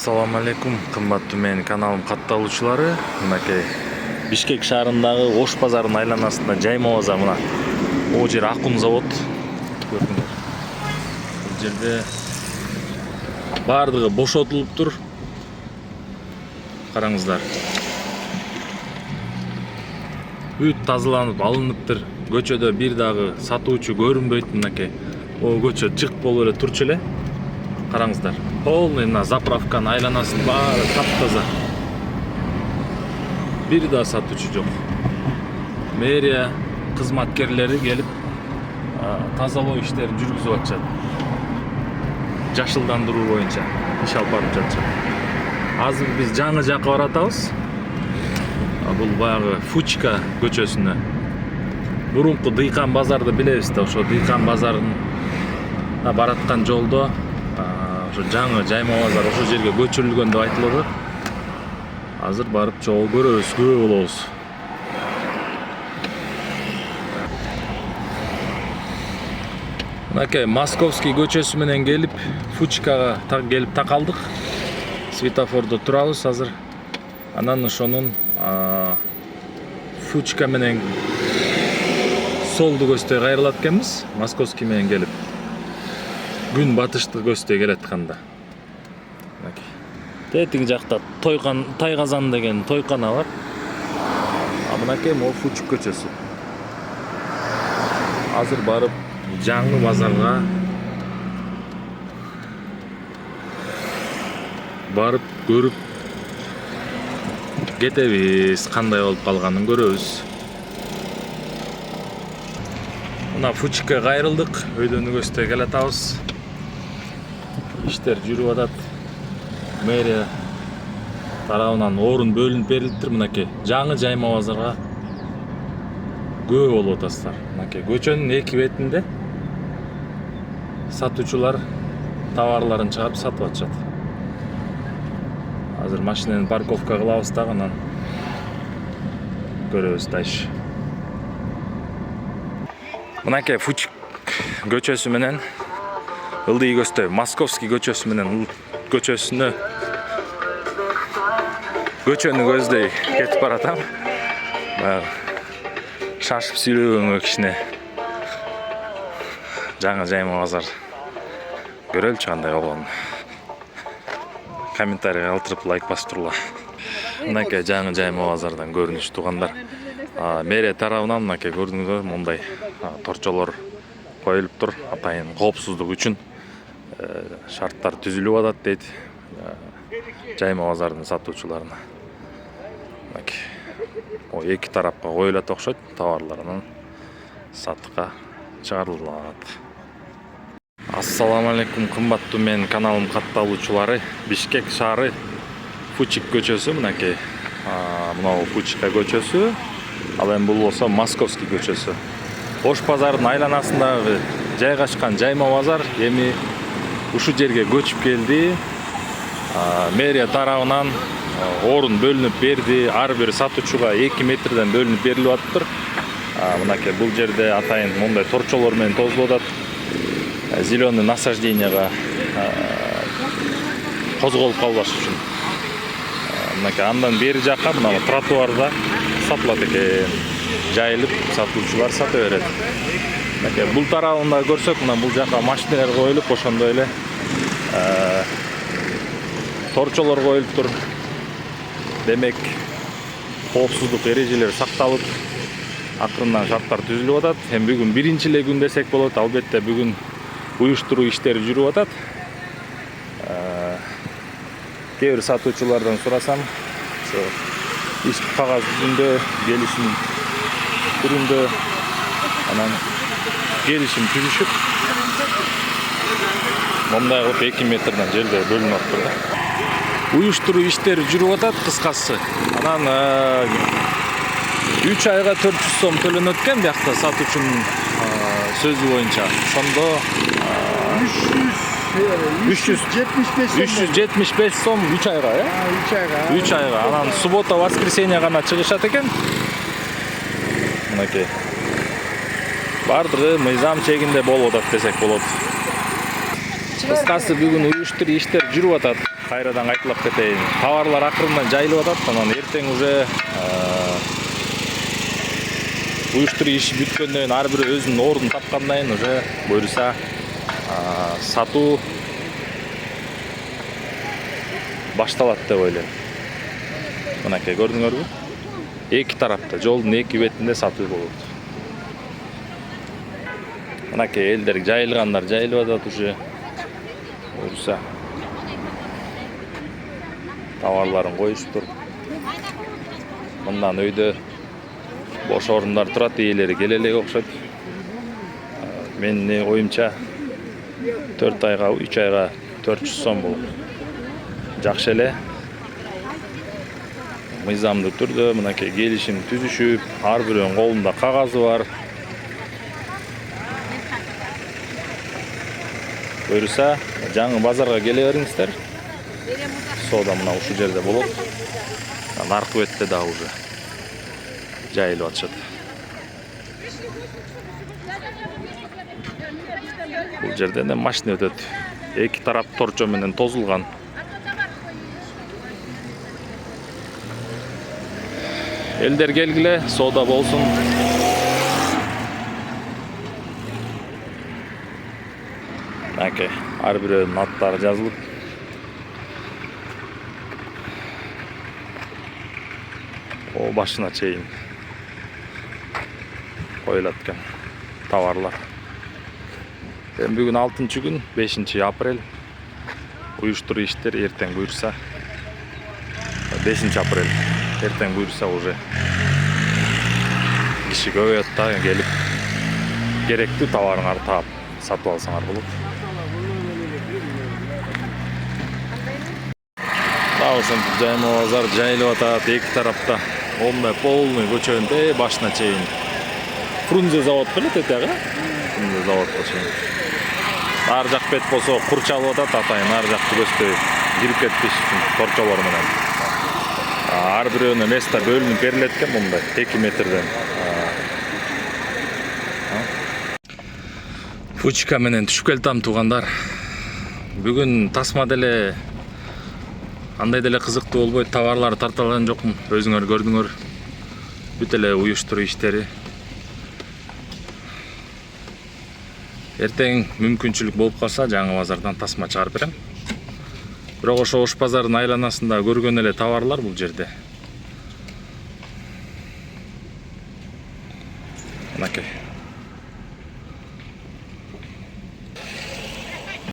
Assalamu alaikum, кымбаттуу менин каналым катталуучулары. Мынакей Бишкек шаарындагы Ош базарынын айланасында жайма базар мына. Могу жер Акун завод. Көрдүңөр. Бул жерде бардыгы бошотулуптур. Караңыздар. Бүт тазаланып алыныптыр. Көчөдө бир дагы сатуучу көрүнбөйт мынакей. О көчө жык болуп эле турчу эле. Караңыздар. Полный мына заправканын айланасы баары таптаза. Бир да сатуучу жок. Мэрия кызматкерлери келип тазалоо иштерин жүргүзүп атышат. Жашылдандыруу боюнча иш алып барып жатышат. Азыр биз жаңы жакка баратабыз. Бул баягы Фучка көчөсүнө. Мурунку Дыйкан базарды билебиз да, ошо Дыйкан базарына бараткан жолдо жаңы жайма базар ошол жерге көчүрүлгөн деп айтылып атат. Азыр барып чогуу көрөбүз, күбө болобуз. Мынакей Московский көчөсү менен келип Фучкага келип такалдык. Светофордо турабыз азыр. Анан ошонун Фучка менен солду көздөй кайрылат экенбиз. Московский менен келип күн батышты көздөй келатканда. Тетиги жакта Тайгазан деген тойкана бар. Мынакей могу Фучк көчөсү. Азыр барып жаңы базарга барып көрүп кетебиз, кандай болуп калганын көрөбүз. Мына Фучкка кайрылдык, өйдөнүгөздөй келатабыз. Иштер жүрүп атат. Мэрия тарабынан орун бөлүнүп берилиптир мынакей. Жаңы жайма базарга күбө болуп атасыздар. Мынакей көчөнүн эки бетинде сатуучулар товарларын чыгарып сатып атышат. Азыр машинени парковка кылабыз дагы, анан көрөбүз дальше. Мынакей Фучк көчөсү менен ылдый көздөй Московский көчөсү менен көчөнү көздөй кетип баратам. Шашып сүйлөгөнгө кичине жаңы жайма базар көрөлүчү кандай болгонун. Комментарий калтырып лайк басып тургула. Мынакей жаңы жайма базардан көрүнүш туугандар. Мэрия тарабынан мынакей көрдүңүздөр, мындай торчолор коюлуптур. Атайын коопсуздук үчүн шарттар түзүлүп атат дейт жайма базардын сатуучуларына. О эки тарапка коюлат окшойт, товарларынын сатыкка чыгарылат. Ассаламу алейкум, кымбаттуу менин каналым катталуучулары. Бишкек шаары Фучк көчөсү мынакей. Мына Фучка көчөсү, ал эми бул болсо Московский көчөсү. Ош базарынын айланасындагы жайгашкан жайма базар эми ушу жерге көчүп келди. Мэрия тарабынан орун бөлүнүп берди. Ар бир сатуучуга 2 метрден бөлүнүп берилип атыптыр. Мынакей бул жерде атайын мондай торчолор менен тозулуп атат. Зеленый насажденияга козголуп калбаш үчүн. Мынакей андан бери жакка мына тротуарда сатылат экен. Жайылып сатуучулар сата берет. Мынакей бул тарабында көрсөк, мына бул жака машиналар коюлуп, ошондой эле торчолор коюлуптур. Демек, коопсуздук эрежелери сакталып, акырындан шарттар түзүлүп атат. Эми бүгүн биринчи эле күн десек болот. Албетте бүгүн уюштуруу иштери жүрүп атат. Кээ бир сатуучулардан сурасам, ошо иш кагаз жүзүндө, келишим түрүндө, анан келишим түзүшүп, мондай кылып 2 метрден жерде бөлүнүп атыптыр да. Уюштуруу иштери жүрүп атат кыскасы. Анан 3 айга 400 сом төлөнөт экен биякта сатуучунун сөзү боюнча. Ошондо 375 сом 3 айга, 3 айга. Анан суббота, воскресенье гана чыгышат экен. Мынакей. Бардыгы мыйзам чегинде болуп атат десек болот. Кыскасы бүгүн уюштуруу иштер жүрүп атат. кайрадан кайталап кетейин. Товарлар акырындан жайылып атат. Анан эртең уже уюштуруп иш бүткөндөн кийин ар бири өзүнүн ордун тапкандан кийин уже буюрса сатуу башталат деп ойлойм. Мынакей көрдүңөрбү? Эки тарапта, жолдун эки бетинде сатуу болот. Мынакей элдер жайылгандар жайылып атат уже. Буюрса товарларын коюшуптур. Мындан өйдө бош орундар турат, ээлери келе элек окшойт. Менин оюмча 4 айга, 3 айга 400 сом болот. Жакшы эле. Мыйзамдуу түрдө мынакей келишим түзүшүп, ар бирөөнүн колунда кагазы бар. Буюрса, жаңы базарга келе бериңиздер. Соода мына ушул жерде болот. Наркы бетте да уже жайылып атышат. Бул жерден машина өтөт. Эки тарап торчо менен тозулган. Элдер келгиле, соода болсун. Мынакей, ар бирөөнүн аттары жазылып. О башына чейин коюлат экен товарлар. Бүгүн 6-күн, 5 апрель. Уюштуруу иштер эртең буюрса 5 апрель. Эртең буюрса уже киши көбөйөт да, келип керектүү товарыңарды таап сатып алсаңар болот. Ошентип жайма базар жайылып атат, эки тарапта. Онда полный көчөндө башына чейин. Фрунзе завод келет этега. Фрунзе заводко чейин. Ар жак бет болсо кур чалып атат, атайын ар жакты көздөй кирип кетпиш торчолор менен. Ар бирөөнүн место бөлүнүп берилет экен мындай 2 метрден. Фучика менен түшүп келдим туугандар. Бүгүн тасма деле андай деле кызыктуу болбойт, товарлар тарта алган жокмун. Өзүңөр көрдүңөр. Бүт эле уюштуруу иштери. Эртең мүмкүнчүлүк болуп калса жаңы базардан тасма чыгарып берем. Бирок ошо Ош базарынын айланасында көргөн эле товарлар бул жерде.